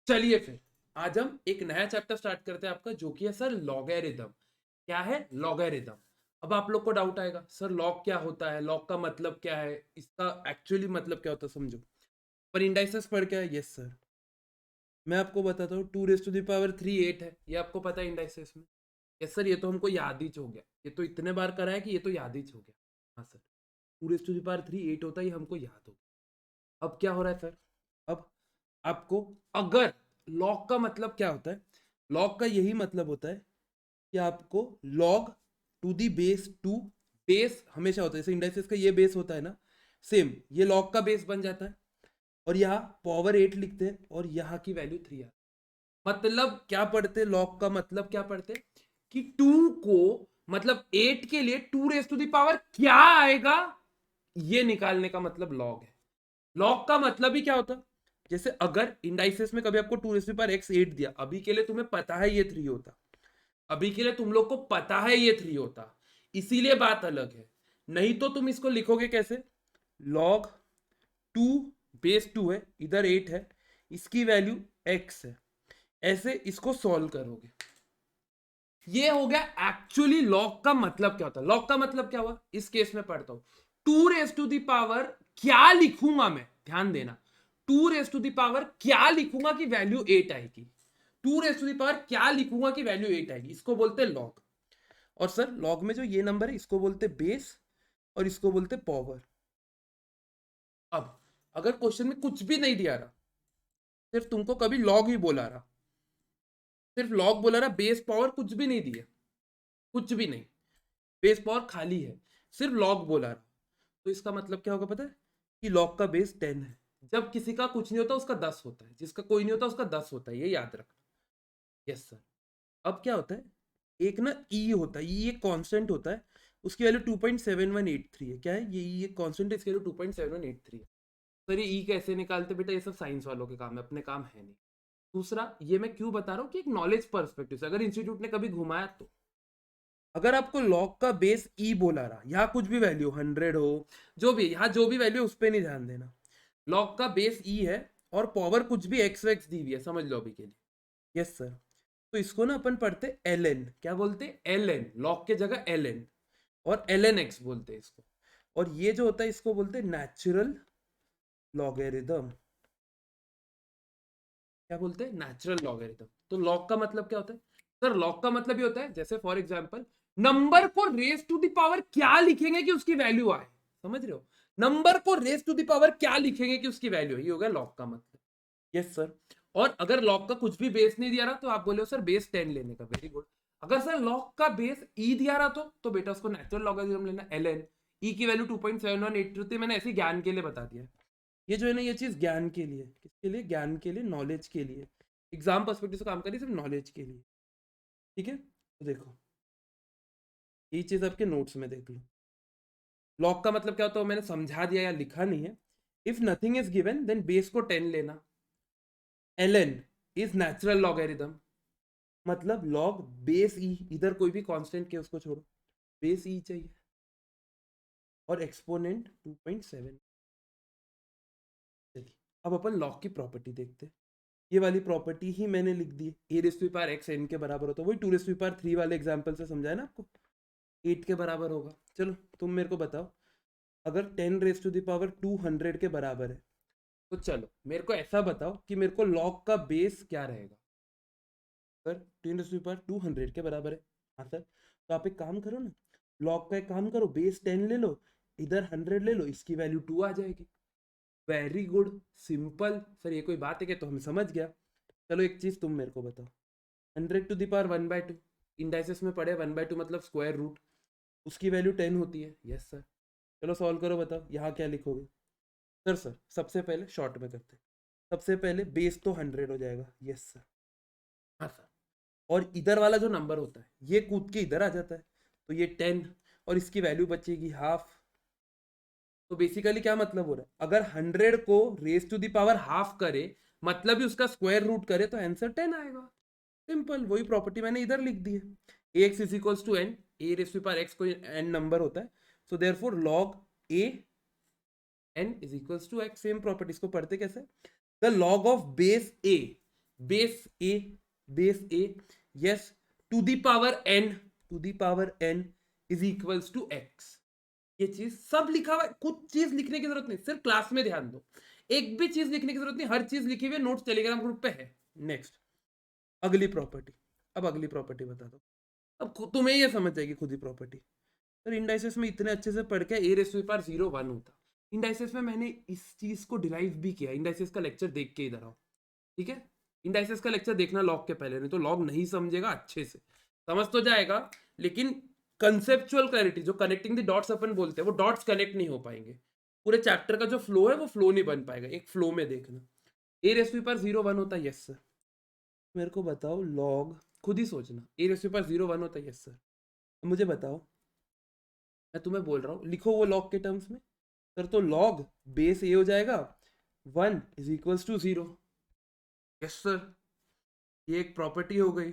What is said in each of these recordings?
चलिए फिर आज हम एक नया चैप्टर स्टार्ट करते हैं आपका, जो कि है सर लॉगरिथम। क्या है लॉगरिथम? अब आप लोग को डाउट आएगा, सर लॉग क्या होता है, लॉग का मतलब क्या है, इसका एक्चुअली मतलब क्या होता है, समझो। पर इंडाइसेस पढ़ के आए? Yes sir. मैं आपको बताता हूँ, 2⁻³ 8 है, ये आपको पता है इंडाइसेस में। यस सर, ये तो हमको याद ही हो गया, ये तो इतने बार करा है कि ये तो याद ही हो गया। हाँ सर, 2⁻³ 8 होता है, ये हमको याद हो गया। अब क्या हो रहा है सर? अब आपको, अगर लॉग का मतलब क्या होता है, लॉग का यही मतलब होता है कि आपको log to the base two, base हमेशा होता है, जैसे इंडाइसेस का ये बेस होता है ना, सेम ये लॉग का बेस बन जाता है। और यहाँ पावर 8 लिखते हैं और यहाँ की वैल्यू 3 है। मतलब क्या पढ़ते, लॉग का मतलब क्या पढ़ते कि 2 को, मतलब 8 के लिए 2⁻⁴ क्या आएगा, ये निकालने का मतलब लॉग है। लॉग का मतलब ही क्या होता, जैसे अगर इंडाइसेस में कभी आपको 2⁻x8 दिया, अभी के लिए तुम्हें पता है ये 3 होता, अभी के लिए तुम लोग को पता है ये 3 होता, इसीलिए बात अलग है। नहीं तो तुम इसको लिखोगे कैसे, लॉग 2 बेस 2 है, इधर 8 है, इसकी वैल्यू x है, ऐसे इसको सॉल्व करोगे। ये हो गया एक्चुअली लॉग का मतलब क्या होता है। लॉग का मतलब क्या हुआ, इस केस में पढ़ता हूं, 2⁻⁴ क्या लिखूंगा मैं, ध्यान देना, 2⁻⁴ क्या लिखूंगा कि वैल्यू 8 आएगी, 2⁻⁴ क्या लिखूंगा कि वैल्यू 8 आएगी, इसको बोलते हैं लॉग। और सर लॉग में जो ये नंबर है इसको बोलते बेस और इसको बोलते पावर। अब अगर क्वेश्चन में कुछ भी नहीं दिया रहा, सिर्फ तुमको कभी लॉग ही बोला रहा, सिर्फ लॉग बोला रहा, बेस पावर कुछ भी नहीं दिया, कुछ भी नहीं, बेस पावर खाली है, सिर्फ लॉग बोला रहा, तो इसका मतलब क्या होगा पता है, कि लॉग का बेस 10 है। जब किसी का कुछ नहीं होता उसका 10 होता है, जिसका कोई नहीं होता उसका 10 होता है, ये याद रखना। Yes sir. अब क्या होता है, एक ना ई होता है, ई एक कांस्टेंट होता है, उसकी वैल्यू 2.7183 है। क्या है ये ई एक कांस्टेंट है, इसकी वैल्यू 2.7183 है। सर ये ई कैसे निकालते बेटा, ये सब साइंस वालों के काम है, अपने काम है नहीं। दूसरा, ये मैं क्यों बता रहा हूँ कि एक नॉलेज पर्सपेक्टिव से, अगर इंस्टीट्यूट ने कभी घुमाया तो, अगर आपको लॉग का बेस ई बोला रहा, यहाँ कुछ भी वैल्यू 100 हो, जो भी यहाँ जो भी वैल्यू, उस पर नहीं ध्यान देना, लॉग का बेस ई है और पावर कुछ भी एक्स एक्स दी हुई है, समझ लो अभी के लिए। Yes sir. तो इसको ना अपन पढ़ते एल एन, क्या बोलते एल एन, लॉग के जगह एल एन, और एल एन एक्स बोलते हैं इसको। और ये जो होता है इसको बोलते हैं नेचुरल लॉगेरिथम। क्या बोलते हैं, नेचुरल लॉगरिथम। तो लॉग का मतलब क्या होता है सर, लॉग का मतलब ये होता है, जैसे फॉर एग्जांपल नंबर को रेस टू द पावर क्या लिखेंगे कि उसकी वैल्यू आए, समझ रहे हो, नंबर को रेस टू द पावर क्या लिखेंगे कि उसकी वैल्यू, ये हो गया लॉग का मतलब। Yes sir. और अगर लॉग का कुछ भी बेस नहीं दिया रहा तो आप बोले हो सर बेस 10 लेने का, वेरी गुड। अगर सर लॉग का बेस ई दिया रहा तो बेटा उसको नेचुरल लॉगरिथम लेना, एल एन। ई की वैल्यू 2.7183 थी, मैंने ऐसे ज्ञान के लिए बता दिया। ये जो है ना, ये चीज ज्ञान के लिए, किसके लिए, ज्ञान के लिए, नॉलेज के लिए, एग्जाम पर्सपेक्टिव से काम करिए, सिर्फ नॉलेज के लिए। ठीक है, तो देखो ये चीज आपके नोट्स में देख लो। लॉग का मतलब क्या होता है मैंने समझा दिया या लिखा नहीं है। If nothing is given then base को 10 लेना। L N is natural logarithm, मतलब लॉग बेस ई, इधर कोई भी कांस्टेंट के उसको छोड़ो, बेस ई चाहिए, और एक्सपोनेंट 2.7। चलिए अब अपन लॉग की प्रॉपर्टी देखते हैं। ये वाली प्रॉपर्टी ही मैंने लिख दी, a raise to power x n के बराबर होता है, वही 2⁻³ वाले एग्जाम्पल से समझाया ना आपको, 8 के बराबर होगा। चलो तुम मेरे को बताओ, अगर 10⁻² के बराबर है, तो चलो मेरे को ऐसा बताओ कि मेरे को लॉग का बेस क्या रहेगा। सर 10⁻² के बराबर है, हाँ सर, तो आप एक काम करो ना, लॉग का एक काम करो, बेस 10 ले लो, इधर 100 ले लो, इसकी वैल्यू 2 आ जाएगी। वेरी गुड, सिंपल सर, ये कोई बात है कि, तो हम समझ गया। चलो एक चीज तुम मेरे को बताओ, 100⁻1/2 इंडाइसेस में पढ़े, 1/2 मतलब स्क्वायर रूट, उसकी वैल्यू 10 होती है। Yes sir. चलो सॉल्व करो, बताओ यहाँ क्या लिखोगे। सर सबसे पहले शॉर्ट में करते, सबसे पहले बेस तो 100 हो जाएगा। Yes sir. हाँ सर। और इधर वाला जो नंबर होता है ये कूद के इधर आ जाता है, तो ये 10, और इसकी वैल्यू बचेगी हाफ। तो बेसिकली क्या मतलब हो रहा है, अगर 100 को raise to the power half करे, मतलब ही उसका स्क्वायर रूट करे, तो आंसर 10 आएगा। सिंपल, वही प्रॉपर्टी मैंने इधर लिख दी है, ax is equals to N, A raise to power X कोई एन नंबर होता है, so therefore log A N is equals to X. Same property, इसको पढ़ते कैसे, the log of base A base A yes to the power n is equals to x। ये चीज सब लिखा हुआ है, कुछ चीज लिखने की जरूरत नहीं, सिर्फ क्लास में ध्यान दो, एक भी चीज लिखने की जरूरत नहीं, हर चीज लिखी हुई है, नोट्स टेलीग्राम ग्रुप पे है। नेक्स्ट अगली प्रॉपर्टी। अब अगली प्रॉपर्टी बता दो, अब तुम्हें ये समझ जाएगी खुद ही प्रॉपर्टी। सर इंडाइसेस में इतने अच्छे से पढ़ के ए रेस टू द पावर 0 1 होता। इंडाइसेस में मैंने इस चीज को डिराइव भी किया, इंडाइसेस का लेक्चर देख के इधर आओ, ठीक है। इंडाइसेस का लेक्चर देखना लॉग के पहले, नहीं तो लॉग नहीं समझेगा अच्छे से, समझ तो जाएगा लेकिन कंसेप्चुअल क्लैरिटी, जो कनेक्टिंग द डॉट्स अपन बोलते हैं, वो डॉट्स कनेक्ट नहीं हो पाएंगे, पूरे चैप्टर का जो फ्लो है वो फ्लो नहीं बन पाएगा, एक फ्लो में देखना। ए रेस टू द पावर 0 1 होता है, यस सर। मेरे को बताओ लॉग, खुद ही सोचना, ए रेस टू द पावर 0 1 होता है, यस सर। मुझे बताओ, मैं तुम्हें बोल रहा हूँ लिखो वो लॉग के टर्म्स में। सर तो लॉग बेस ए हो जाएगा 1 is equals to 0, yes sir. ये एक प्रॉपर्टी हो गई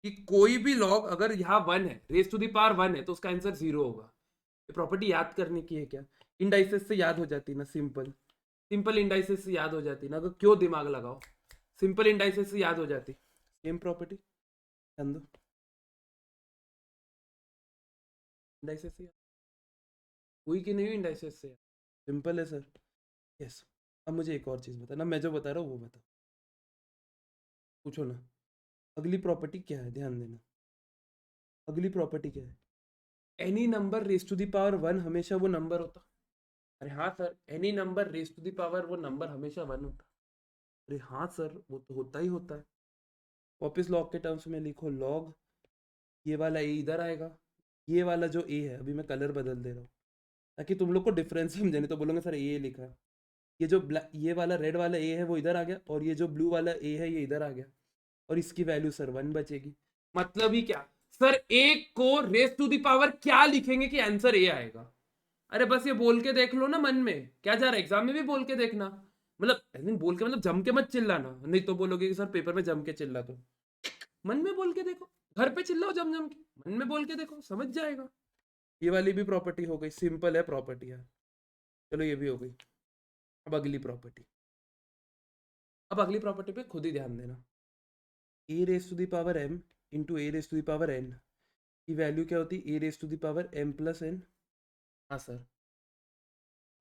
कि कोई भी लॉग अगर यहाँ 1 है, रेस टू द पावर 1 है, तो उसका आंसर 0 होगा। ये प्रॉपर्टी याद करने की है क्या, इंडाइसेस से याद हो जाती ना, सिंपल सिंपल इंडाइसेस से याद हो जाती ना, अगर क्यों दिमाग लगाओ, सिंपल इंडाइसेस से याद हो जाती। सेम प्रॉपर्टी ध्यान दो, इंडाइसेस से हुई कि नहीं हुई, इंडाइसेस से सिंपल है सर, यस। अब मुझे एक और चीज बता ना, मैं जो बता रहा हूँ वो बता, पूछो ना। अगली प्रॉपर्टी क्या है, ध्यान देना, अगली प्रॉपर्टी क्या है, any number raise to the power 1 हमेशा वो नंबर होता। अरे हाँ sir, any number raise to the power वो नंबर हमेशा 1 होता। अरे हाँ सर, वो तो होता ही होता है। वापिस लॉग के टर्म्स में लिखो, लॉग ये वाला ए इधर आएगा, ये वाला जो ए है, अभी मैं कलर बदल दे रहा हूँ ताकि तुम लोग को डिफरेंस समझे, नहीं तो बोलोगे सर ए लिखा है। ये जो ये वाला रेड वाला ए है वो इधर आ गया, और ये जो ब्लू वाला ए है ये इधर आ गया, और इसकी वैल्यू सर 1 बचेगी। मतलब ही क्या सर, एक को रेस टू द पावर क्या लिखेंगे कि आंसर ए आएगा। अरे बस ये बोल के देख लो ना, मन में क्या जा रहा है, एग्जाम में भी बोल के देखना, मतलब बोल के मतलब जम के मत चिल्लाना, नहीं तो बोलोगे कि सर पेपर में जम के चिल्ला दो। मन में बोल के देखो, घर पे चिल्लाओ जम जम के, मन में बोल के देखो, समझ जाएगा। ये वाली भी प्रॉपर्टी हो गई, सिंपल है प्रॉपर्टी यार। चलो ये भी हो गई। अब अगली प्रॉपर्टी, अब अगली प्रॉपर्टी पे खुद ही ध्यान देना। A raise to the power m into A raise to the power n की वैल्यू क्या होती है, a raise to the power m plus n। हाँ सर,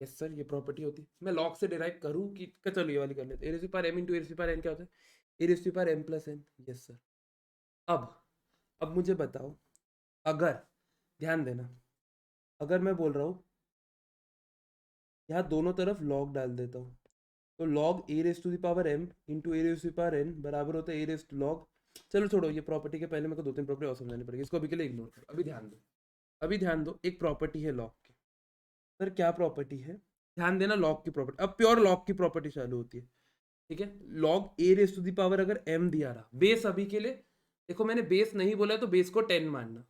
यस सर, ये प्रॉपर्टी होती है। मैं लॉग से डिराइव करूँ कि चलो ये वाली कर लेते, a raise to the power m into A raise to the power n क्या होता है, a raise to the power m plus n, yes sir. अब मुझे बताओ, अगर ध्यान देना, अगर मैं बोल रहा हूँ यहाँ दोनों तरफ लॉग डाल देता हूँ, तो log A raise to the power m into A raise to the power n बराबर होता है ए रेस टू लॉग। चलो छोड़ो ये प्रॉपर्टी के पहले मेरे को 2 3 प्रॉपर्टी और समझानी पड़ेगी, इसको अभी के लिए इग्नोर करो। अभी ध्यान दो, अभी ध्यान दो, एक प्रॉपर्टी है लॉग की। सर क्या प्रॉपर्टी है, ध्यान देना, लॉग की प्रॉपर्टी, अब प्योर लॉग की प्रॉपर्टी चालू होती है, ठीक है। Log A raise to the power अगर m दिया रहा, बेस अभी के लिए देखो, मैंने बेस नहीं बोला है तो बेस को 10 मानना,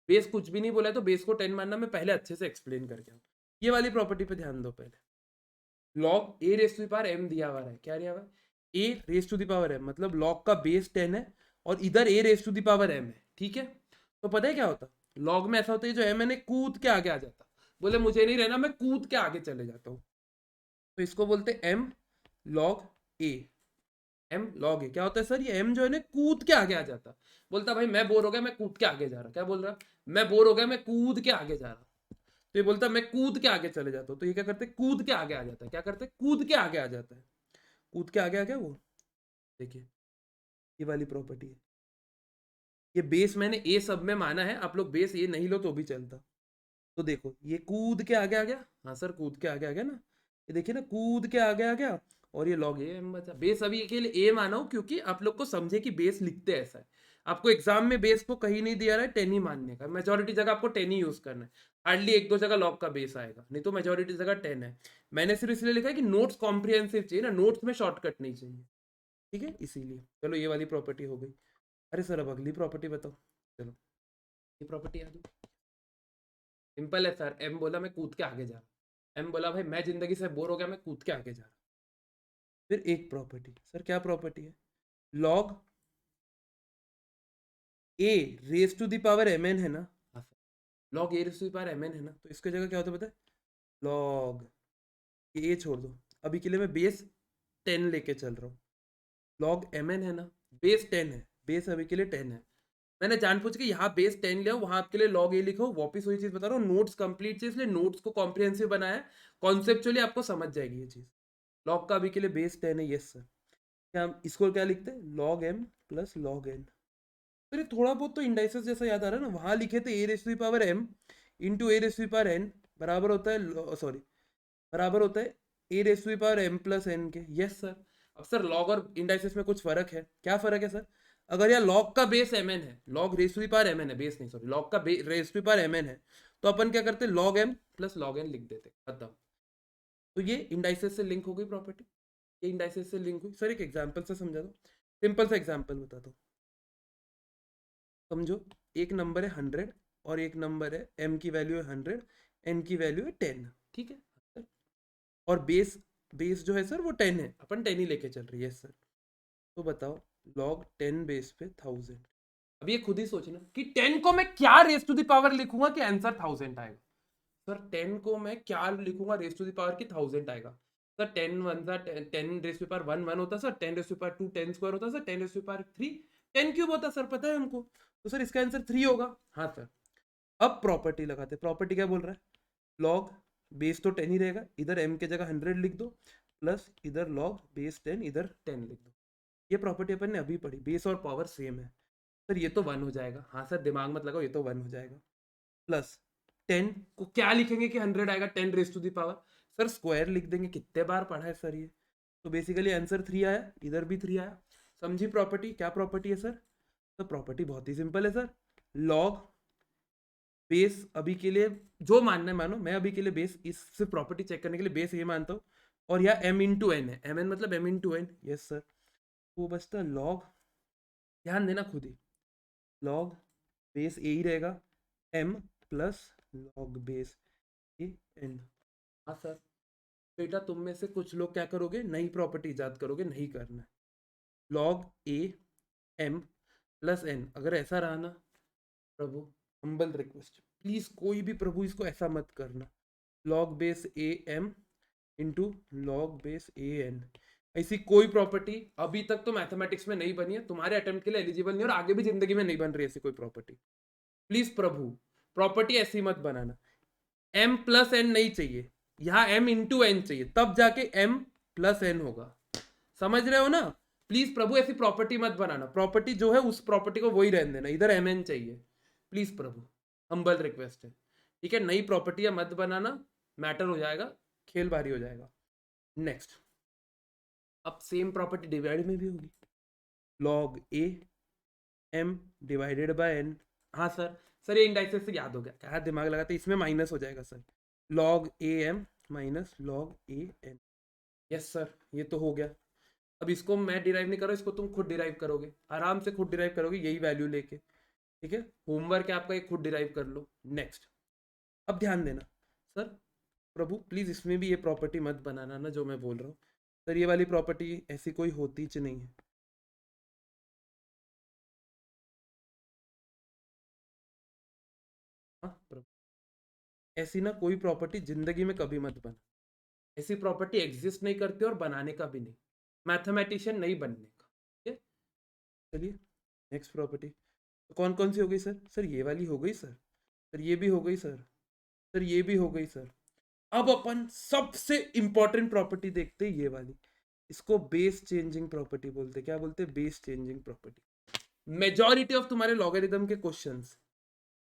बेस कुछ भी नहीं बोला है तो बेस को 10 मानना, मैं पहले अच्छे से एक्सप्लेन करके आऊँ। ये वाली प्रॉपर्टी पे ध्यान दो पहले, log A raise to the power m दिया हुआ है, क्या दिया हुआ है, a raise to the power m, मतलब लॉग का बेस 10 है और इधर a raise to the power m है, ठीक है। तो पता है क्या होता, लॉग में ऐसा होता है जो m है कूद के आगे आ जाता, बोले मुझे नहीं रहना, मैं कूद के आगे चले जाता हूँ, तो इसको बोलते m log a। m log a क्या होता है सर, ये m जो है ना कूद के आगे आ जाता, बोलता भाई मैं बोर हो गया, मैं कूद के आगे जा रहा, क्या बोल रहा, मैं बोर हो गया, मैं कूद के आगे जा रहा, तो ये बोलता है मैं कूद के आगे चले जाता हूँ, तो ये क्या करते हैं, कूद के आगे आ जाता है, क्या करते हैं, कूद के आगे आ जाता है, कूद के आगे आ गया वो। देखिए ये वाली प्रॉपर्टी है, ये बेस मैंने ए सब में माना है, आप लोग बेस ए नहीं लो तो भी चलता। तो देखो ये कूद के आगे आ गया, हाँ सर कूद के आगे आ गया ना, ये देखिए ना कूद के आगे आ गया, और ये लॉग ए बचा। बेस अभी के लिए ए माना हूं क्योंकि आप लोग को समझे कि बेस लिखते ऐसा है, आपको एग्जाम में बेस को कहीं नहीं दिया रहा है 10 ही मानने का, मेजोरिटी जगह आपको 10 ही यूज करना है, हार्डली 1 2 जगह लॉग का बेस आएगा, नहीं तो मेजोरिटी जगह 10 है। मैंने सिर्फ इसलिए लिखा है कि नोट्स कॉम्प्रिहेंसिव चाहिए ना, नोट्स में शॉर्टकट नहीं चाहिए, ठीक है, इसीलिए। चलो ये वाली प्रॉपर्टी हो गई। अरे सर अब अगली प्रॉपर्टी बताओ, चलो ये प्रॉपर्टी याद हो, सिंपल है सर, एम बोला मैं कूद के आगे जा रहा, एम बोला भाई मैं जिंदगी से बोर हो गया, मैं कूद के आगे जा रहा। फिर एक प्रॉपर्टी, सर क्या प्रॉपर्टी है, log A raise to the power M N है ना, हाँ sir log A raise to the power M N है ना, तो इसकी जगह क्या होता है पता है, लॉग ये ए छोड़ दो, अभी के लिए मैं बेस 10 लेके चल रहा हूँ, लॉग mn है ना, बेस 10 है, बेस अभी के लिए 10 है। मैंने जानबूझ के यहाँ बेस 10 लिया, वहां आपके लिए लॉग ए लिखो, वापिस वही चीज बता रहा हूँ, नोट्स कंप्लीट चीज, इसलिए नोट्स को कॉम्प्रिहेंसिव बनाया है, कॉन्सेप्चुअली आपको समझ जाएगी ये चीज। लॉग का अभी के लिए बेस 10 है, यस सर। क्या हम इसको क्या लिखते हैं, log m plus log n। तो ये थोड़ा बहुत तो इंडाइसेस जैसा याद आ रहा है ना, वहां लिखे थे a raise to the power m into a raise to the power n बराबर होता है, सॉरी, बराबर होता है a raise to the power m plus n के, यस सर। अब सर लॉग और इंडाइसेस में कुछ फर्क है, क्या फर्क है सर? अगर यार लॉग का बेस mn है, log raise to the power mn है, बेस नहीं सॉरी, लॉग का raise to the power mn है, तो अपन क्या करते हैं, log m plus log n लिख देते, खत्म। तो ये इंडाइसेस से लिंक हो गई प्रॉपर्टी, ये इंडाइसेस से लिंक हुई। सर एक एग्जांपल से समझा दो, सिंपल सा एग्जांपल बता दो। समझो, एक नंबर है 100 और एक नंबर है m की वैल्यू है 100, n की वैल्यू है 10, ठीक है। और बेस बेस जो है सर वो 10 है, अपन 10 ही लेके चल रही है सर। तो बताओ log 10 बेस पे 1000। अब ये खुद ही सोचना कि 10 को मैं क्या रेस टू द पावर लिखूंगा कि आंसर 1000 आएगा। सर 10 को मैं क्या लिखूंगा रेस टू द पावर की 1000 आएगा। सर 10 वन सा 10 रेस टू पावर 1 1 होता sir, 10 raise to power 2 10 square होता sir, 10 raise to power 3 10 cube होता सर, पता है हमको। तो सर इसका आंसर 3 होगा, हाँ सर। अब प्रॉपर्टी लगाते, प्रॉपर्टी क्या बोल रहा है, लॉग बेस तो 10 ही रहेगा, इधर m के जगह 100 लिख दो, प्लस इधर लॉग बेस 10 इधर 10 लिख दो। ये प्रॉपर्टी अपन ने अभी पढ़ी, बेस और पावर सेम है। सर ये तो 1 हो जाएगा, हाँ सर दिमाग मत लगाओ, ये तो 1 हो जाएगा। प्लस 10 को क्या लिखेंगे कि 100 आएगा, 10 raise to the power, sir square लिख देंगे, कितने बार पढ़ा है सर ये। तो बेसिकली आंसर 3 आया, इधर भी 3 आया। समझी प्रॉपर्टी, क्या प्रॉपर्टी है सर? तो प्रॉपर्टी बहुत ही सिंपल है सर, लॉग बेस अभी के लिए जो मानना है मानो, मैं अभी के लिए बेस इस सिर्फ प्रॉपर्टी चेक करने के लिए बेस ये मानता हूँ, और यह m इंटू एन है, mn मतलब m into N, yes sir. वो बचता लॉग, ध्यान देना खुद ही, लॉग बेस ए ही रहेगा, m plus log base A N. हाँ सर। बेटा तुम में से कुछ लोग क्या करोगे, नई प्रॉपर्टी इजाद करोगे, नहीं करना है। लॉग ए m प्लस n, अगर ऐसा रहा ना प्रभु, हम्बल रिक्वेस्ट, प्लीज कोई भी प्रभु इसको ऐसा मत करना, log base A M into log base A N, ऐसी कोई प्रॉपर्टी अभी तक तो मैथमेटिक्स में नहीं बनी है, तुम्हारे अटेम्प्ट के लिए एलिजिबल नहीं, और आगे भी जिंदगी में नहीं बन रही ऐसी कोई प्रॉपर्टी। प्लीज प्रभु प्रॉपर्टी ऐसी मत बनाना, m प्लस एन नहीं चाहिए, यहाँ m इंटू एन चाहिए, तब जाके m प्लस एन होगा, समझ रहे हो ना? प्लीज प्रभु ऐसी प्रॉपर्टी मत बनाना, प्रॉपर्टी जो है उस प्रॉपर्टी को वही रहने देना, इधर mn चाहिए, प्लीज प्रभु, हम्बल रिक्वेस्ट है, ठीक है। नई प्रॉपर्टी मत बनाना, मैटर हो जाएगा, खेल भारी हो जाएगा। नेक्स्ट, अब सेम प्रॉपर्टी डिवाइड में भी होगी, log A m divided by n। हाँ सर, सर ये इंडाइसेस से याद हो गया, क्या दिमाग लगाते, इसमें माइनस हो जाएगा sir, log A M minus log A N, yes sir ये तो हो गया। अब इसको मैं डिराइव नहीं कर रहा, इसको तुम खुद डिराइव करोगे, आराम से खुद डिराइव करोगे यही वैल्यू लेके, ठीक है। होमवर्क है आपका, एक खुद डिराइव कर लो। नेक्स्ट, अब ध्यान देना सर, प्रभु प्लीज इसमें भी ये प्रॉपर्टी मत बनाना ना जो मैं बोल रहा हूँ सर, ये वाली प्रॉपर्टी ऐसी कोई होती च नहीं है। हाँ प्रभु, ऐसी ना कोई प्रॉपर्टी जिंदगी में कभी मत बना, ऐसी प्रॉपर्टी एग्जिस्ट नहीं करती और बनाने का भी नहीं, मैथमेटिशियन नहीं बनने का, ठीक है। चलिए नेक्स्ट प्रॉपर्टी, तो कौन कौन सी हो गई सर? सर ये वाली हो गई सर, सर ये भी हो गई सर, सर ये भी हो गई सर। अब अपन सबसे इंपॉर्टेंट प्रॉपर्टी देखते हैं, ये वाली, इसको बेस चेंजिंग प्रॉपर्टी बोलते हैं। क्या बोलते हैं? Base changing property. Majority of तुम्हारे लॉगरिथम के क्वेश्चंस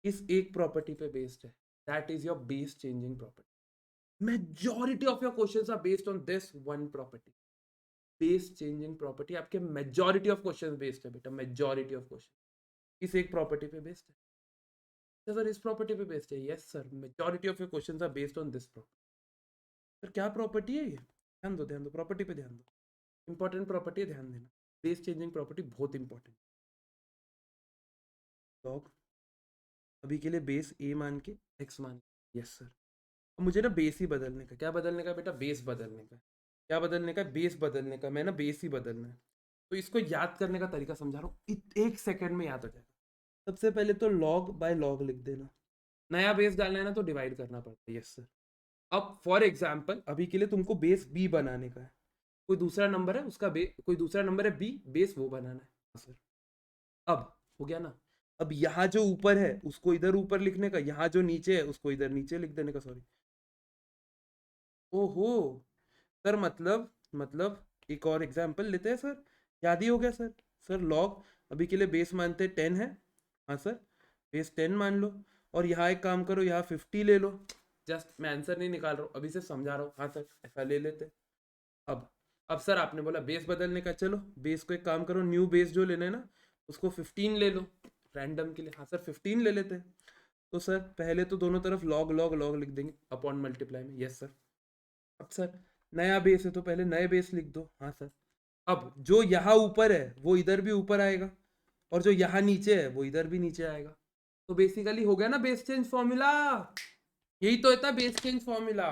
इस एक प्रॉपर्टी पे बेस्ड है, that is your base changing property. Majority of your questions are based on this one property, base changing property. आपके मेजॉरिटी ऑफ क्वेश्चंस बेस्ड है बेटा, majority of question इस एक प्रॉपर्टी पे बेस्ड है। सर इस प्रॉपर्टी पे बेस्ड है, yes sir, majority of your questions are based on this property. Sir क्या प्रॉपर्टी है ये? ध्यान दो प्रॉपर्टी पे ध्यान दो, इंपॉर्टेंट प्रॉपर्टी है, ध्यान देना, बेस चेंजिंग प्रॉपर्टी बहुत इंपॉर्टेंट। लॉग अभी के लिए बेस ए मान के एक्स मान, यस सर। अब मुझे ना बेस ही बदलने का, क्या बदलने का बेटा? बेस बदलने का। क्या बदलने का? बेस बदलने का, मैं ना बेस ही बदलना है। तो इसको याद करने का तरीका समझा रहा हूँ, एक सेकेंड में याद हो जाएगा। सबसे पहले तो लॉग बाय लॉग लिख देना, नया बेस डालना है ना तो डिवाइड करना पड़ता है, यस सर। अब फॉर एग्जाम्पल अभी के लिए तुमको बेस बी बनाने का है, कोई दूसरा नंबर है उसका कोई दूसरा नंबर है बी, बेस वो बनाना है। हाँ सर। अब हो गया ना। अब यहाँ जो ऊपर है उसको इधर ऊपर लिखने का, यहाँ जो नीचे है उसको इधर नीचे लिख देने का, सॉरी। ओहो सर, मतलब एक और एग्जांपल लेते हैं सर, याद ही हो गया सर। सर लॉग अभी के लिए बेस मानते हैं 10 है। हाँ सर, बेस 10 मान लो, और यहाँ एक काम करो, यहाँ 50 ले लो। जस्ट मैं आंसर नहीं निकाल रहा हूँ, अभी से समझा रहा हूँ। हाँ सर, ऐसा ले लेते हैं। अब सर आपने बोला बेस बदलने का, चलो बेस को एक काम करो, न्यू बेस जो लेना है ना उसको 15 ले लो रैंडम के लिए। हाँ सर 15 ले लेते हैं। तो सर पहले तो दोनों तरफ लॉग लॉग लॉग लिख देंगे अपॉन मल्टीप्लाई में। Yes sir. अब सर नया बेस है तो पहले नए बेस लिख दो। हाँ सर। अब जो यहाँ ऊपर है वो इधर भी ऊपर आएगा, और जो यहाँ नीचे है वो इधर भी नीचे आएगा। तो बेसिकली हो गया ना बेस चेंज फॉर्मूला। यही तो होता है बेस चेंज फॉर्मूला।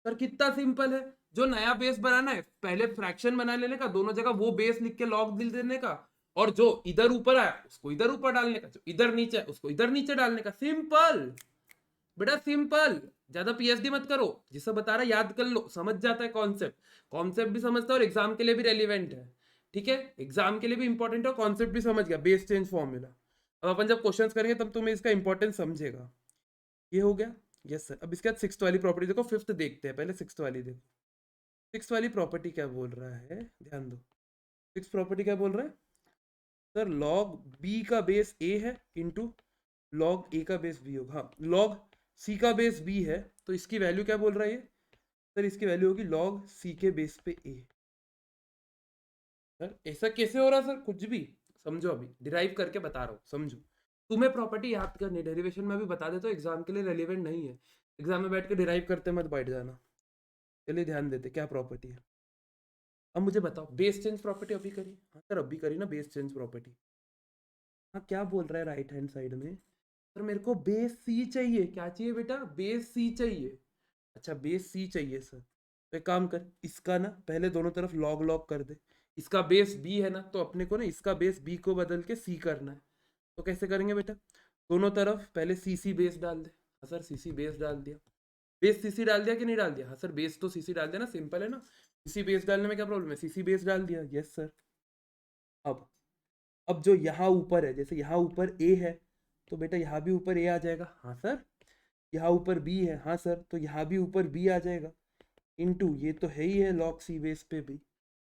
सर कितना सिंपल है। जो नया बेस बनाना है पहले फ्रैक्शन बना लेने का, दोनों जगह वो बेस लिख के लॉग दिल देने का, और जो इधर ऊपर आया उसको इधर ऊपर डालने का, जो इधर नीचे है उसको इधर नीचे डालने का। सिंपल बेटा सिंपल। ज्यादा पीएचडी मत करो, जिसे बता रहा याद कर लो, समझ जाता है कॉन्सेप्ट। कॉन्सेप्ट भी समझता है और एग्जाम के लिए भी रेलिवेंट है। ठीक है, एग्जाम के लिए भी इंपॉर्टेंट है और कॉन्सेप्ट भी समझ गया, बेस चेंज फॉर्मूला। अब अपन जब क्वेश्चंस करेंगे तब तुम्हें इसका इंपॉर्टेंस समझेगा। ये हो गया। Yes sir. अब इसके बाद सिक्स्थ वाली प्रॉपर्टी देखो, फिफ्थ देखते हैं, पहले सिक्स्थ वाली देखो। सिक्स वाली प्रॉपर्टी क्या बोल रहा है, ध्यान दो। सिक्स प्रॉपर्टी क्या बोल रहा है सर, लॉग बी का बेस ए है इंटू लॉग ए का बेस बी होगा। हाँ, लॉग सी का बेस बी है तो इसकी वैल्यू क्या बोल रहा है ये सर, इसकी वैल्यू होगी लॉग सी के बेस पे ए। सर ऐसा कैसे हो रहा सर, कुछ भी समझो, अभी डिराइव करके बता रहा हूँ, समझो। तुम्हें प्रॉपर्टी याद करनी, डेरिवेशन में भी बता देता हूँ, एग्जाम के लिए रेलिवेंट नहीं है। एग्जाम में बैठ के डिराइव करते मत बैठ जाना। चलिए ध्यान देते क्या प्रॉपर्टी है। अब मुझे बताओ, बेस चेंज प्रॉपर्टी अभी करी? हाँ सर अभी करी ना बेस चेंज प्रॉपर्टी। हाँ क्या बोल रहा है राइट हैंड साइड में सर, मेरे को बेस सी चाहिए। क्या चाहिए बेटा, बेस सी चाहिए। अच्छा बेस सी चाहिए सर, तो एक काम कर, इसका ना पहले दोनों तरफ लॉग लॉग कर दे। इसका बेस बी है ना, तो अपने को ना इसका बेस बी को बदल के सी करना है। तो कैसे करेंगे बेटा, दोनों तरफ पहले सी सी बेस डाल दे। हाँ सर सी सी बेस डाल दिया। बेस सी सी डाल दिया कि नहीं डाल दिया? हाँ सर बेस तो सी सी डाल दिया ना, सिंपल है ना। सी बेस डालने में क्या प्रॉब्लम है, सी सी बेस डाल दिया। Yes sir. अब जो यहाँ ऊपर है, जैसे यहाँ ऊपर ए है तो बेटा यहाँ भी ऊपर ए आ जाएगा। हाँ सर। यहाँ ऊपर बी है, हाँ सर, तो यहाँ भी ऊपर बी आ जाएगा। इनटू ये तो है ही है लॉग सी बेस पे भी।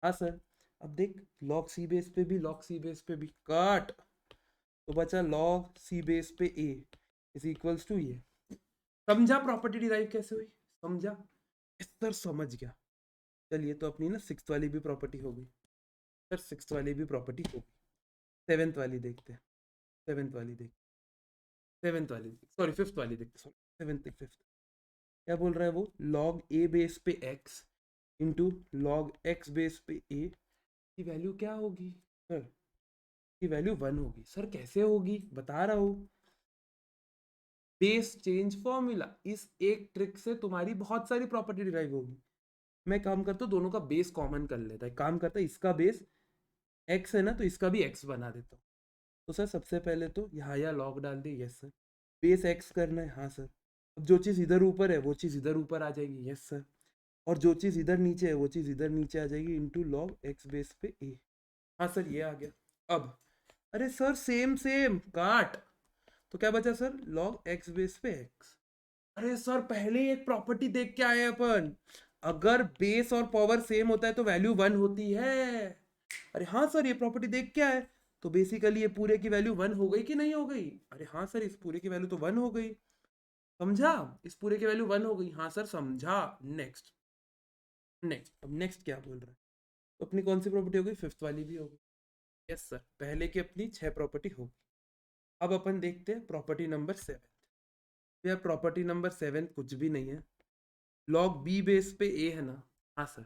हाँ सर। अब देख, लॉग सी बेस पे भी, लॉग सी बेस पे भी काट, तो बचा लॉग सी बेस पे ए इज इक्वल्स टू ये। समझा प्रॉपर्टी डिराइव कैसे हुई, समझा? यस सर समझ गया। चलिए तो अपनी ना सिक्स्थ वाली भी प्रॉपर्टी हो गई। सर सिक्स्थ वाली भी प्रॉपर्टी हो गई। सेवेंथ वाली देखते हैं। सेवेंथ वाली देख सेवेंथ वाली सॉरी फिफ्थ वाली देखते, सॉरी सेवेंथ फिफ्थ। क्या बोल रहा है वो, लॉग ए बेस पे x into log x base पे ए की वैल्यू क्या होगी सर, की वैल्यू 1 होगी। सर कैसे होगी, बता रहा हूँ, बेस चेंज फॉर्मूला। इस एक ट्रिक से तुम्हारी बहुत सारी प्रॉपर्टी डिराइव होगी। मैं काम करता हूँ दोनों का बेस कॉमन कर लेता है, काम करता है इसका बेस एक्स है ना तो इसका भी एक्स बना देता हूँ। तो सर सबसे पहले तो यहाँ लॉग डाल दिए। Yes sir. बेस एक्स करना है। हाँ सर। अब जो चीज़ इधर ऊपर है वो चीज़ इधर ऊपर आ जाएगी। Yes sir. और जो चीज़ इधर नीचे है वो चीज़ इधर नीचे आ जाएगी इंटू लॉग एक्स बेस पे ए। हाँ सर ये आ गया। अब अरे सर सेम सेम काट, तो क्या बचा सर, लॉग एक्स बेस पे एक्स। अरे सर पहले ही एक प्रॉपर्टी देख के आए अपन, अगर बेस और पावर सेम होता है तो वैल्यू 1 होती है। अरे हाँ सर ये प्रॉपर्टी देख के आए, तो बेसिकली ये पूरे की वैल्यू 1 हो गई कि नहीं हो गई? अरे हाँ सर इस पूरे की वैल्यू तो 1 हो गई। समझा, इस पूरे की वैल्यू 1 हो गई। हाँ सर समझा। नेक्स्ट नेक्स्ट, अब नेक्स्ट क्या बोल रहा है, तो अपनी कौन सी प्रॉपर्टी हो गई, फिफ्थ वाली भी हो गई। यस सर, पहले की अपनी 6 प्रॉपर्टी हो गई। अब अपन देखते हैं प्रॉपर्टी नंबर 7। यार प्रॉपर्टी नंबर 7 कुछ भी नहीं है, लॉग बी बेस पे ए है ना। हाँ सर।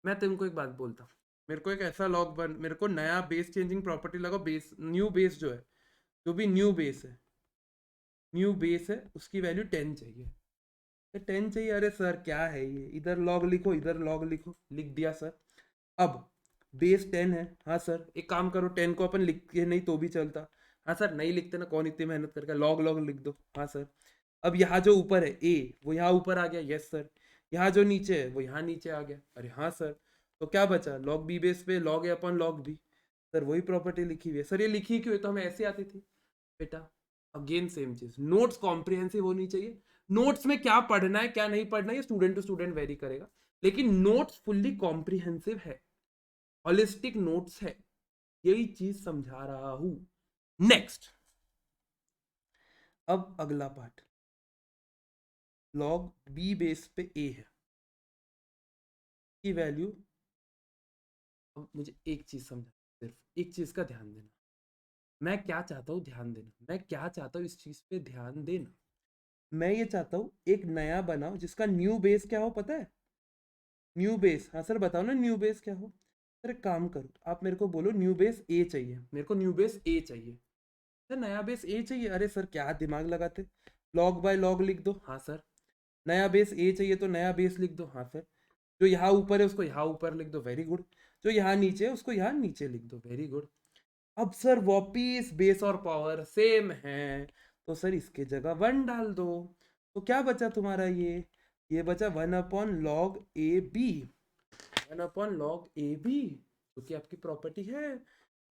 मैं तुमको एक बात बोलता हूँ, मेरे को एक ऐसा लॉग बन, मेरे को नया बेस चेंजिंग प्रॉपर्टी लगाओ, बेस न्यू बेस जो है, जो भी न्यू बेस है, न्यू बेस है उसकी वैल्यू 10 चाहिए। तो 10 चाहिए, अरे सर क्या है ये, इधर लॉग लिखो इधर लॉग लिखो, लिख दिया सर। अब बेस 10 है। हाँ सर एक काम करो, 10 को अपन लिख के नहीं तो भी चलता। हाँ सर नहीं लिखते ना, कौन इतनी मेहनत करके, लॉग लॉग लिख दो। हाँ सर। अब यहाँ जो ऊपर है ए वो यहाँ ऊपर आ गया। Yes sir. यहाँ जो नीचे है वो यहाँ नीचे आ गया। अरे हाँ सर। तो क्या बचा, log b बेस पे log a upon log b। Sir वही प्रॉपर्टी लिखी हुई है। सर ये लिखी क्यों है, तो हमें ऐसे आती थी बेटा। अगेन सेम चीज, नोट्स कॉम्प्रिहेंसिव होनी चाहिए। नोट्स में क्या पढ़ना है क्या नहीं पढ़ना है ये स्टूडेंट टू स्टूडेंट वेरी करेगा, लेकिन नोट्स फुल्ली कॉम्प्रिहेंसिव है, होलिस्टिक नोट्स है, यही चीज समझा रहा हूं। नेक्स्ट, अब अगला पार्ट, लॉग बी बेस पे ए है की वैल्यू। अब मुझे एक चीज समझा, सिर्फ एक चीज का ध्यान देना, मैं क्या चाहता हूँ ध्यान देना, मैं क्या चाहता हूँ इस चीज पे ध्यान देना। मैं ये चाहता हूँ एक नया बनाओ जिसका न्यू बेस क्या हो, पता है न्यू बेस। हाँ सर बताओ ना न्यू बेस क्या हो। सर एक काम करो, आप मेरे को बोलो न्यू बेस ए चाहिए, मेरे को न्यू बेस ए चाहिए। सर नया बेस ए चाहिए, अरे सर क्या दिमाग लगाते, लॉग बाय लॉग लिख दो। हाँ सर, नया बेस ए चाहिए तो नया बेस लिख दो। हाँ सर, जो यहाँ ऊपर है उसको यहाँ ऊपर लिख दो, वेरी गुड। जो यहाँ नीचे है उसको यहाँ नीचे लिख दो, वेरी गुड। अब सर वापिस बेस और पावर सेम है, तो सर इसके जगह 1 डाल दो। तो क्या बचा तुम्हारा, ये बचा 1/log AB। 1/log AB, क्योंकि आपकी प्रॉपर्टी है,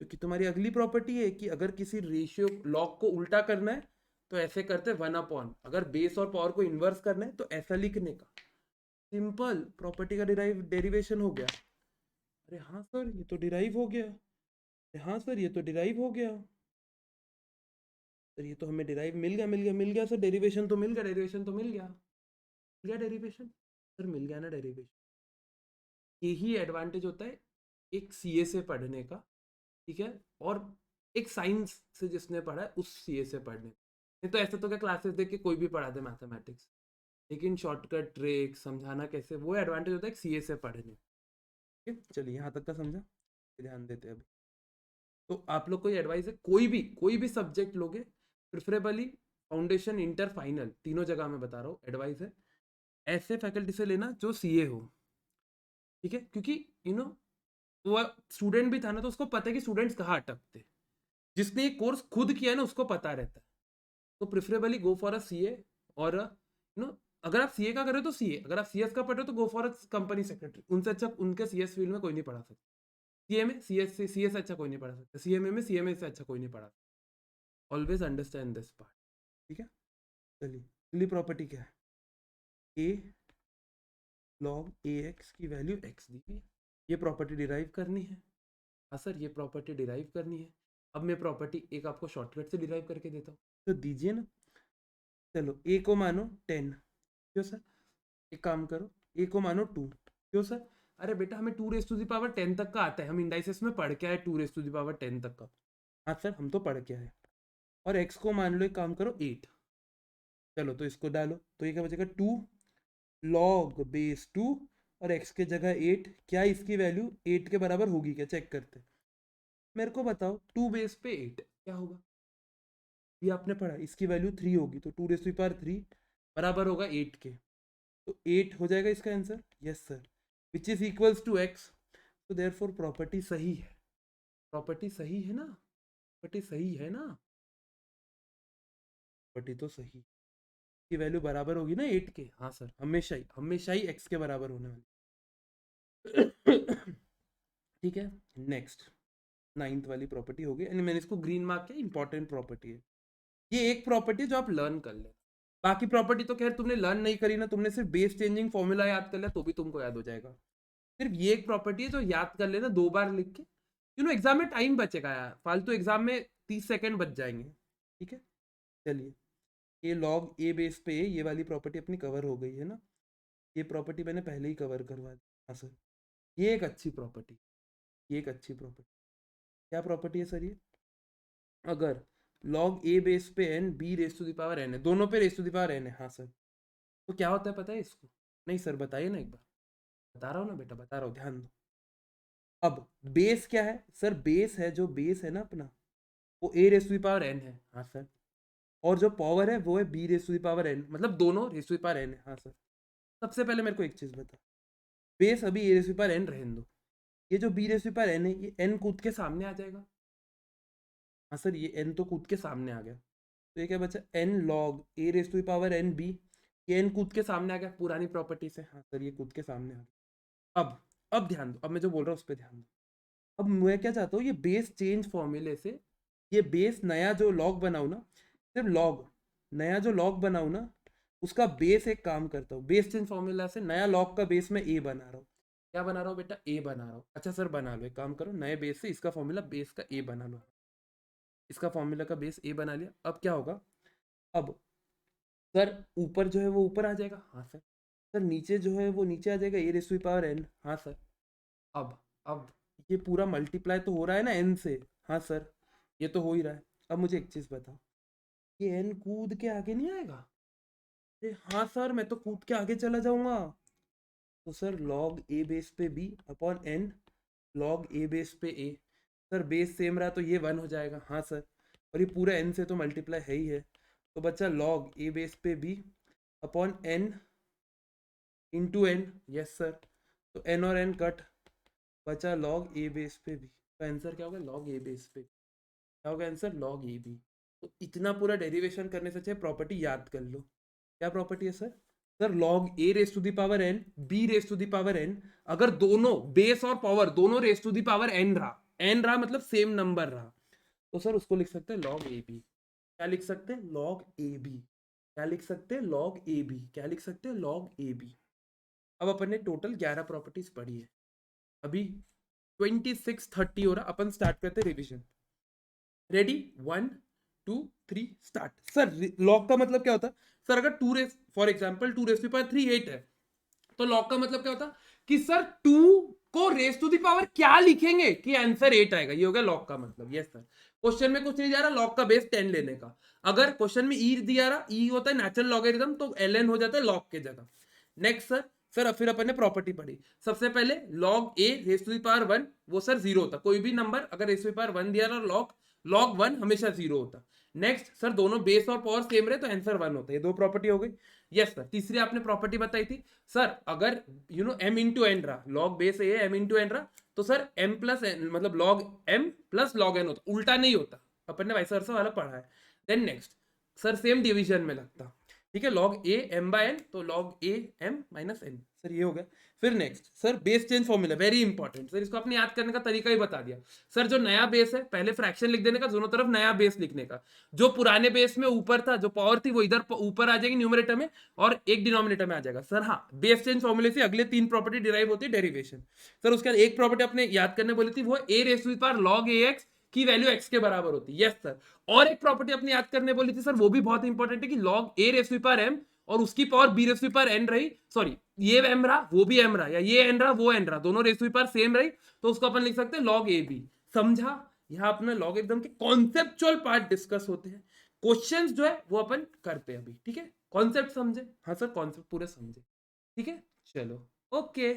क्योंकि तुम्हारी अगली प्रॉपर्टी है कि अगर किसी रेशियो लॉग को उल्टा करना है तो ऐसे करते 1/, अगर बेस और पावर को इन्वर्स करना है तो ऐसा लिखने का। सिंपल प्रॉपर्टी का डेरिवेशन हो गया। अरे हाँ सर ये तो डिराइव हो गया, अरे हाँ सर ये तो डिराइव हो गया, सर ये तो हमें डिराइव मिल गया मिल गया सर, डेरिवेशन तो मिल गया, डेरिवेशन तो मिल गया डेरिवेशन, सर मिल गया ना डेरिवेशन। यही एडवांटेज होता है एक सीए से पढ़ने का, ठीक है, और एक साइंस से जिसने पढ़ा है उस सीए से पढ़ने, नहीं तो ऐसे तो क्या क्लासेस देख के कोई भी पढ़ा दे मैथमेटिक्स, लेकिन शॉर्टकट ट्रिक समझाना कैसे, वो एडवांटेज होता है एक सीए से पढ़ने। ठीक है, चलिए यहाँ तक का समझा, ध्यान देते हैं अभी। तो आप लोग को ये एडवाइस है, कोई भी सब्जेक्ट लोगे, प्रिफरेबली फाउंडेशन इंटर फाइनल तीनों जगह मैं बता रहा हूँ, एडवाइस है ऐसे फैकल्टी से लेना जो सीए हो, ठीक है, क्योंकि वो स्टूडेंट भी था ना तो उसको पता है कि स्टूडेंट्स कहाँ अटकते, जिसने ये कोर्स खुद किया है ना उसको पता रहता है। तो preferably go for a CA, और अगर आप सीए का कर रहे हो तो सीए, अगर आप सीएस का पढ़ रहे हो तो go for a company secretary, उनसे अच्छा उनके सीएस फील्ड में कोई नहीं पढ़ा सकता, सीए में सीएस से सीएस अच्छा कोई नहीं पढ़ा सकता, सीएमए में सीएमए से अच्छा कोई नहीं पढ़ा सकता। ऑलवेज अंडरस्टैंड दिस पार्ट, ठीक है। चलिए अगली प्रॉपर्टी क्या है, ए लॉग ए एक्स की वैल्यू एक्स दी है, ये प्रॉपर्टी डिराइव करनी है। हाँ सर ये प्रॉपर्टी डिराइव करनी है। अब मैं प्रॉपर्टी एक आपको शॉर्टकट से डिराइव करके देता हूँ, तो दीजिए ना। चलो ए को मानो 10, क्यों सर, एक काम करो ए को मानो 2, क्यों सर, अरे बेटा हमें 2⁻10 तक का आता है, हम इंडाइसिस में पढ़ के आए 2⁻10 तक का। हाँ सर हम तो पढ़ के आए। और एक्स को मान लो, एक काम करो 8, चलो तो इसको डालो, तो ये क्या बचेगा 2 log बेस 2, और x के जगह 8, क्या इसकी वैल्यू 8 के बराबर होगी क्या, चेक करते, मेरे को बताओ 2 बेस पे 8 क्या होगा, ये आपने पढ़ा, इसकी वैल्यू 3 होगी, तो 2⁻3 बराबर होगा 8 के, तो 8 हो जाएगा इसका answer, yes sir, which is equals to x। तो देयरफॉर प्रॉपर्टी सही है, प्रॉपर्टी सही है ना, प्रॉपर्टी सही है ना, प्रॉपर्टी तो सही की वैल्यू बराबर होगी ना 8 के, हाँ सर हमेशा ही x के बराबर होने वाली। ठीक है, नेक्स्ट 9th वाली प्रॉपर्टी हो गई, यानी मैंने इसको ग्रीन मार्क किया, इंपॉर्टेंट प्रॉपर्टी है। ये एक प्रॉपर्टी जो आप लर्न कर ले, बाकी प्रॉपर्टी तो खैर तुमने लर्न नहीं करी ना, तुमने सिर्फ बेस चेंजिंग फॉर्मूला याद कर लिया तो भी तुमको याद हो जाएगा। सिर्फ ये एक प्रॉपर्टी है जो याद कर लेना 2 बार लिख के, एग्जाम में टाइम बचेगा यार, फालतू एग्जाम में 30 सेकंड बच जाएंगे, ठीक है। चलिए ये लॉग ए बेस पे ये वाली प्रॉपर्टी अपनी कवर हो गई है ना, ये प्रॉपर्टी मैंने पहले ही कवर करवा दी। हाँ सर ये एक अच्छी प्रॉपर्टी, ये एक अच्छी प्रॉपर्टी, क्या प्रॉपर्टी है सर ये, अगर log a बेस पे n b raise to the power n है, दोनों पे raise to the power n है, हाँ सर, तो क्या होता है पता है इसको, नहीं सर बताइए ना एक बार, बता रहा हूँ ना बेटा बता रहा हूँ, ध्यान दो। अब बेस क्या है सर, बेस है, जो बेस है ना अपना वो a raise to the power n है, हाँ सर, और जो पावर है वो है b raise to the power n, मतलब दोनों raise to the power n है, हाँ सर। सबसे पहले मेरे को एक चीज बता, बेस अभी a raise to the power n रहने दो, ये जो b raise to the power n है ये n कूद के सामने आ जाएगा, हाँ सर ये n तो कूद के सामने आ गया, तो ये क्या बचा n log a raise to the power n b, ये n कूद के सामने आ गया पुरानी प्रॉपर्टी से, हाँ सर ये कूद के सामने आ गया। अब अब ध्यान दो, अब मैं जो बोल रहा हूँ उस पर ध्यान दो। अब मैं क्या चाहता हूँ, ये बेस चेंज फॉर्मूले से ये बेस नया जो लॉग बनाऊँ ना, सिर्फ लॉग, नया जो लॉग बनाऊँ ना, उसका बेस एक काम करता हूँ, बेस चेंज फॉर्मूला से नया लॉग का बेस में ए बना रहा हूँ। क्या बना रहा हूँ बेटा? ए बना रहा हूँ। अच्छा सर बना लो, एक काम करो, नए बेस से इसका फॉर्मूला बेस का ए बना लो। इसका फॉर्मूला का बेस ए बना लिया। अब क्या होगा? अब सर ऊपर जो है वो ऊपर आ जाएगा, हाँ सर। सर नीचे जो है वो नीचे आ जाएगा, a raise to the power n, हाँ सर। अब ये पूरा मल्टीप्लाई तो हो रहा है ना एन से, हाँ सर, ये तो हो ही रहा है। अब मुझे एक चीज़ बताओ, ये एन कूद के आगे नहीं आएगा? अरे हाँ सर, मैं तो कूद के आगे चला जाऊंगा। तो सर लॉग ए बेस पे b upon N log a base पे ए। सर बेस सेम रहा तो ये 1 हो जाएगा, हाँ सर। और ये पूरा एन से तो मल्टीप्लाई है ही है, तो बच्चा लॉग ए बेस पे b upon n into N, yes sir. तो एन और एन कट, बचा लॉग ए बेस पे बी। तो आंसर क्या होगा? लॉग ए बेस पे क्या होगा आंसर? Log a B. तो इतना पूरा डेरिवेशन करने से चाहिए प्रॉपर्टी याद कर लो। क्या प्रॉपर्टी है sir? Sir log A raise to the power n b raise to the power n, अगर दोनों बेस और पावर दोनों raise to the power n रहा मतलब सेम नंबर रहा, तो सर उसको लिख सकते हैं लॉग ए बी। क्या लिख सकते हैं? Log a b. क्या लिख सकते हैं? Log a b. क्या लिख सकते हैं? Log a b. अब अपन ने टोटल 11 प्रॉपर्टीज पढ़ी है, अभी 26:30 हो रहा, अपन स्टार्ट करते revision. Ready? 1 2 3 start. Sir log का मतलब क्या होता है? सर अगर two raise for example 2 raise to power 3 8 है, तो लॉग का मतलब क्या होता है कि सर 2 को रेस टू दी पावर क्या लिखेंगे कि आंसर 8 आएगा, ये हो गया लॉग का मतलब। यस सर, क्वेश्चन में कुछ नहीं जा रहा, लॉग का बेस 10 लेने का। अगर क्वेश्चन में ई दिया रहा, ई होता है नेचुरल लॉगरिथम, तो ln हो जाता है लॉग के जगह। नेक्स्ट सर, फिर अपन ने प्रॉपर्टी पढ़ी। सबसे पहले log A raise to the power 1, वो सर जीरो होता, कोई भी नंबर अगर रेस टू दी पावर 1 दिया रहा, लॉग लॉग 1 हमेशा जीरो होता। नेक्स्ट सर, दोनों बेस और पावर सेम रहे तो आंसर 1 होता है। ये दो प्रॉपर्टी हो गई। यस सर, तीसरी आपने प्रॉपर्टी बताई थी सर, अगर एम इंटू एन रहा, log base A M into n रहा, तो सर एम प्लस एन मतलब log m plus log n होता, उल्टा नहीं होता। अपन ने वाइस वर्सा वाला पढ़ा है। Then next sir, same division में लगता, ठीक है, log A m by n, तो log A M minus n. Sir ये हो गया। फिर next sir, base change formula very important sir, इसको आपने याद करने का तरीका ही बता दिया। सर जो नया बेस है, पहले फ्रैक्शन लिख देने का, दोनों तरफ नया बेस लिखने का। जो पुराने बेस में ऊपर था, जो पावर थी, वो इधर ऊपर आ जाएगी न्यूमरेटर में, और एक डिनोमिनेटर में आ जाएगा। सर हाँ, बेस चेंज फॉर्मूले से अगले 3 प्रॉपर्टी डिराइव होती है, डेरिवेशन। सर उसके बाद एक प्रॉपर्टी अपने याद करने बोली थी, वो a raise to the power log a x की वैल्यू एक्स के बराबर होती है। Yes sir. और एक प्रॉपर्टी अपने याद करने बोली थी सर, वो भी बहुत इंपॉर्टेंट है, कि log A raise to the power m और उसकी power b raise to the power n रही, सॉरी ये एम रहा वो भी एम रहा, या ये एन रहा वो एन रहा, दोनों raise to the power same रही, तो उसको अपन लिख सकते हैं लॉग ए बी। समझा? यहाँ अपने लॉगरिथम के कॉन्सेप्चुअल पार्ट डिस्कस होते हैं, क्वेश्चंस जो है वो अपन करते हैं अभी, ठीक है? कॉन्सेप्ट समझे? हाँ सर, कॉन्सेप्ट पूरे समझे, ठीक है, चलो ओके।